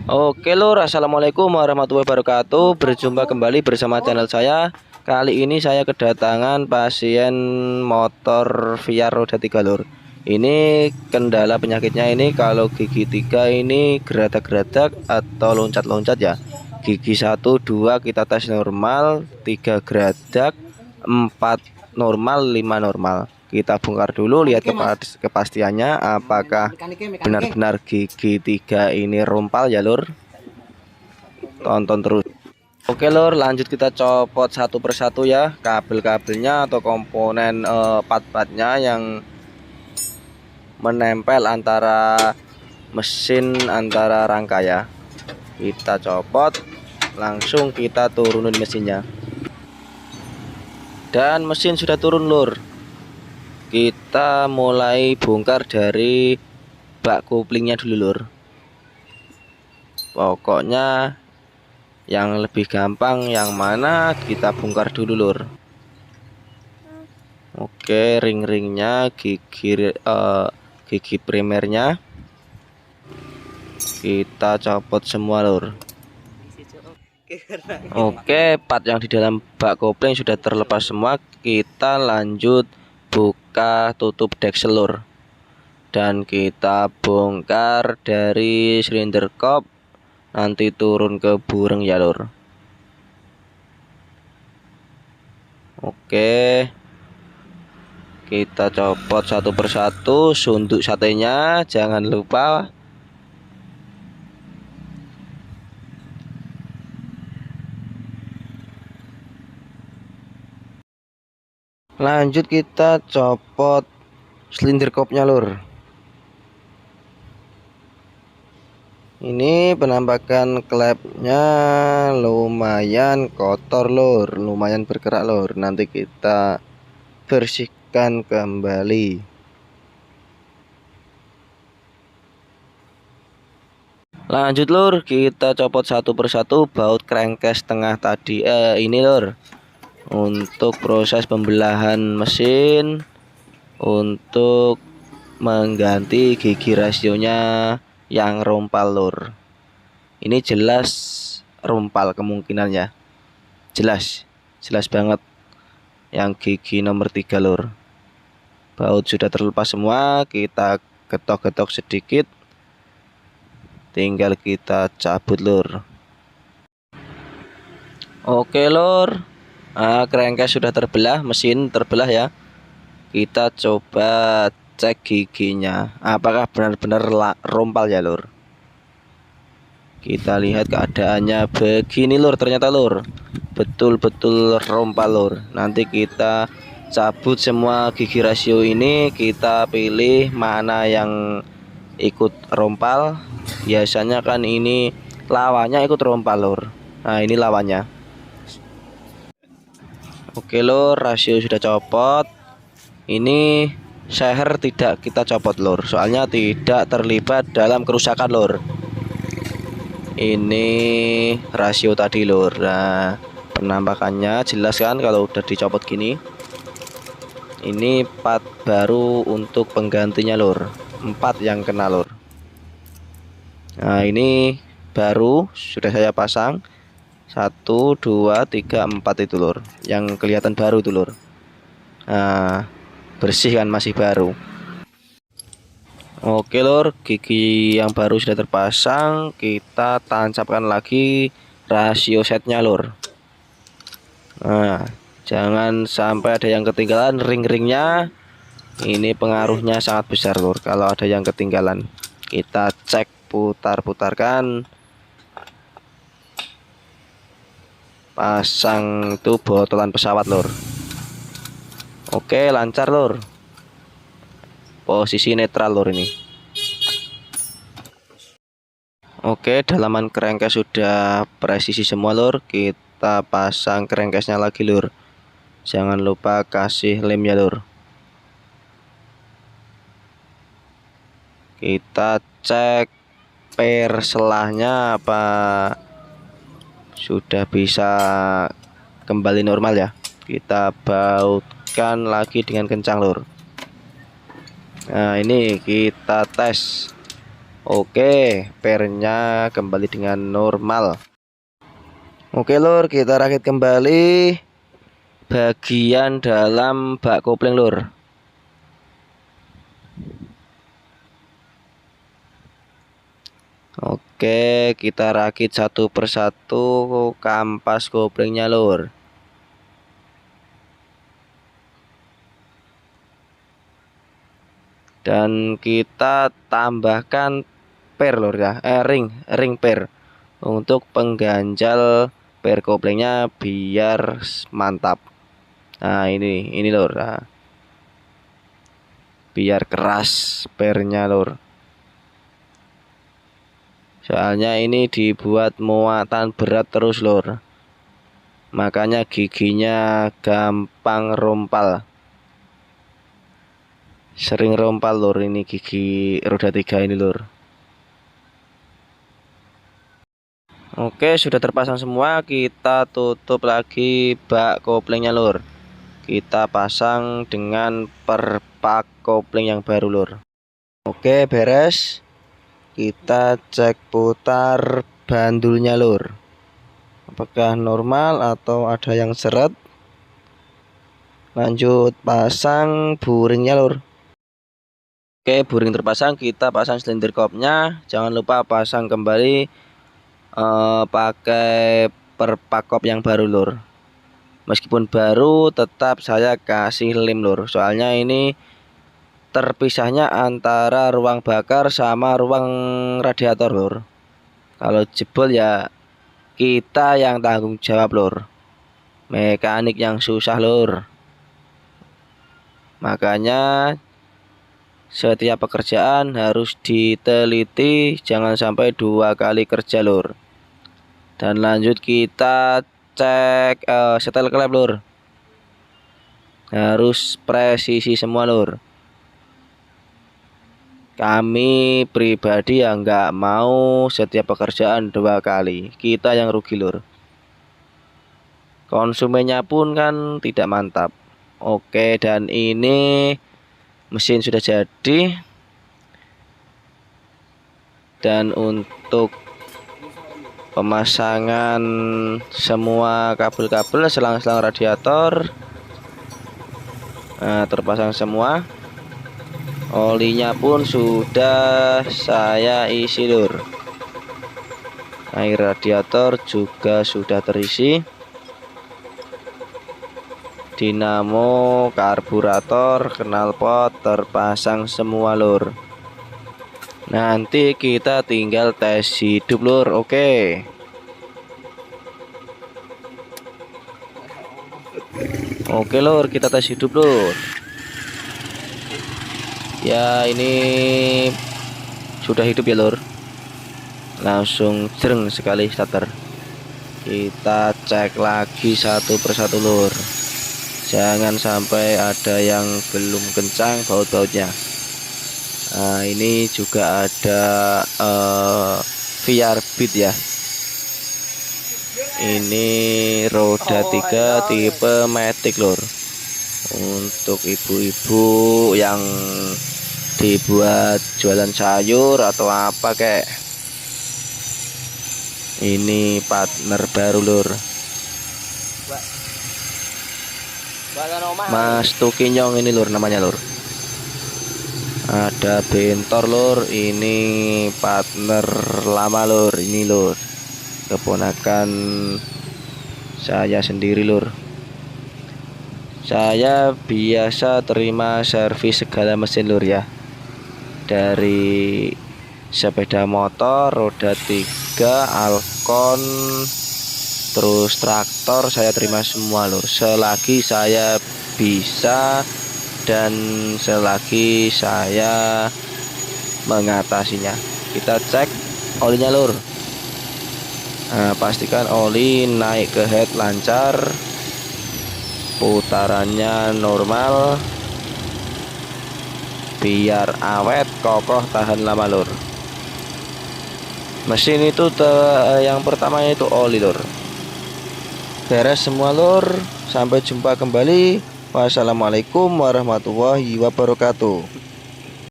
Oke lur, assalamualaikum warahmatullahi wabarakatuh. Berjumpa kembali bersama channel saya. Kali ini saya kedatangan pasien motor VR roda 3 lur. Ini kendala penyakitnya ini kalau gigi 3 ini geradak-geradak atau loncat-loncat ya. Gigi 1, 2 kita tes normal, 3 geradak, 4 normal, 5 normal. Kita bongkar dulu, lihat kepastiannya apakah benar-benar gigi 3 ini rompal ya lur. Tonton terus. Oke lur, lanjut kita copot satu persatu ya kabel-kabelnya atau komponen part-partnya yang menempel antara mesin, antara rangka ya. Kita copot, langsung kita turunin mesinnya. Dan mesin sudah turun lur. Kita mulai bongkar dari bak koplingnya dulu lur. Pokoknya yang lebih gampang yang mana kita bongkar dulu lur. Oke, ring-ringnya, gigi primernya kita copot semua lur. Oke, part yang di dalam bak kopling sudah terlepas semua. Kita lanjut buka tutup deksel lur. Dan kita bongkar dari silinder kop, nanti turun ke bureng ya lur. Oke, kita copot satu persatu, sunduk satenya jangan lupa. Lanjut kita copot silinder kopnya lur. Ini penampakan klepnya lumayan kotor lur, lumayan bergerak lur. Nanti kita bersihkan kembali. Lanjut lur, kita copot satu persatu baut crankcase tengah tadi ini lur. Untuk proses pembelahan mesin, untuk mengganti gigi rasionya yang rompal lur. Ini jelas rompal kemungkinannya, jelas banget yang gigi nomor 3 lur. Baut sudah terlepas semua, kita getok-getok sedikit, tinggal kita cabut lur. Oke lur, crankcase sudah terbelah, mesin terbelah ya. Kita coba cek giginya apakah benar-benar rompal ya lur. Kita lihat keadaannya begini lur, ternyata lur betul-betul rompal lur. Nanti kita cabut semua gigi rasio ini, kita pilih mana yang ikut rompal. Biasanya kan ini lawannya ikut rompal lur. Nah ini lawannya. Oke lur, rasio sudah copot. Ini seher tidak kita copot lur, soalnya tidak terlibat dalam kerusakan lur. Ini rasio tadi lur. Nah penampakannya jelas kan kalau udah dicopot gini. Ini part baru untuk penggantinya lur, 4 yang kena lur. Nah ini baru sudah saya pasang 1, 2, 3, 4 itu lur, yang kelihatan baru itu lur. Nah bersih kan, masih baru. Oke lur, gigi yang baru sudah terpasang, kita tancapkan lagi rasio setnya lur. Nah jangan sampai ada yang ketinggalan ring-ringnya. Ini pengaruhnya sangat besar lur kalau ada yang ketinggalan. Kita cek, putar-putarkan, pasang tuh botolan pesawat lur. Oke lancar lur, posisi netral lur ini. Oke, dalaman crankcase sudah presisi semua lur. Kita pasang crankcase-nya lagi lur. Jangan lupa kasih lem ya lur. Kita cek per selahnya apa sudah bisa kembali normal ya. Kita bautkan lagi dengan kencang lur. Nah ini kita tes Oke, pernya kembali dengan normal. Oke lur, kita rakit kembali bagian dalam bak kopling lur. Oke, kita rakit satu persatu kampas koplingnya lur. Dan kita tambahkan per lur ya, ring per untuk pengganjal per koplingnya biar mantap. Nah ini lur, nah, biar keras pernya lur. Soalnya ini dibuat muatan berat terus lur, makanya giginya gampang rompal, sering rompal lur ini gigi roda 3 ini lur. Oke, sudah terpasang semua, kita tutup lagi bak koplingnya lur. Kita pasang dengan perpak kopling yang baru lur. Oke, beres. Kita cek putar bandulnya lur, apakah normal atau ada yang seret. Lanjut pasang buringnya lur. Oke, buring terpasang, kita pasang silinder kopnya. Jangan lupa pasang kembali pakai perpak kop yang baru lur. Meskipun baru tetap saya kasih lem lur, soalnya ini terpisahnya antara ruang bakar sama ruang radiator lur. Kalau jebol ya kita yang tanggung jawab lur, mekanik yang susah lur. Makanya setiap pekerjaan harus diteliti, jangan sampai 2 kali kerja lur. Dan lanjut kita cek setel klep lur, harus presisi semua lur. Kami pribadi yang nggak mau setiap pekerjaan 2 kali, kita yang rugi lur. Konsumennya pun kan tidak mantap. Oke, dan ini mesin sudah jadi. Dan untuk pemasangan semua kabel-kabel, selang-selang radiator terpasang semua. Olinya pun sudah saya isi lur. Air radiator juga sudah terisi. Dinamo, karburator, knalpot terpasang semua lur. Nanti kita tinggal tes hidup lur. Oke. Oke lur, kita tes hidup lur. Ya ini sudah hidup ya lur, langsung jreng sekali starter. Kita cek lagi satu persatu lur, jangan sampai ada yang belum kencang baut-bautnya. Nah ini juga ada VR Beat ya, ini roda 3 tipe Matic lur. Untuk ibu-ibu yang dibuat jualan sayur atau apa kek, ini partner baru lur, Mas Tukinyong ini lur namanya lur. Ada bentor lur, ini partner lama lur, ini lur keponakan saya sendiri lur. Saya biasa terima servis segala mesin lur ya, dari sepeda motor, roda 3, Alcon, terus traktor saya terima semua lur, selagi saya bisa dan selagi saya mengatasinya. Kita cek olinya lur. Nah, pastikan oli naik ke head lancar, putarannya normal, biar awet, kokoh, tahan lama lur. Mesin itu yang pertama itu oli lur. Beres semua lur, sampai jumpa kembali. Wassalamualaikum warahmatullahi wabarakatuh.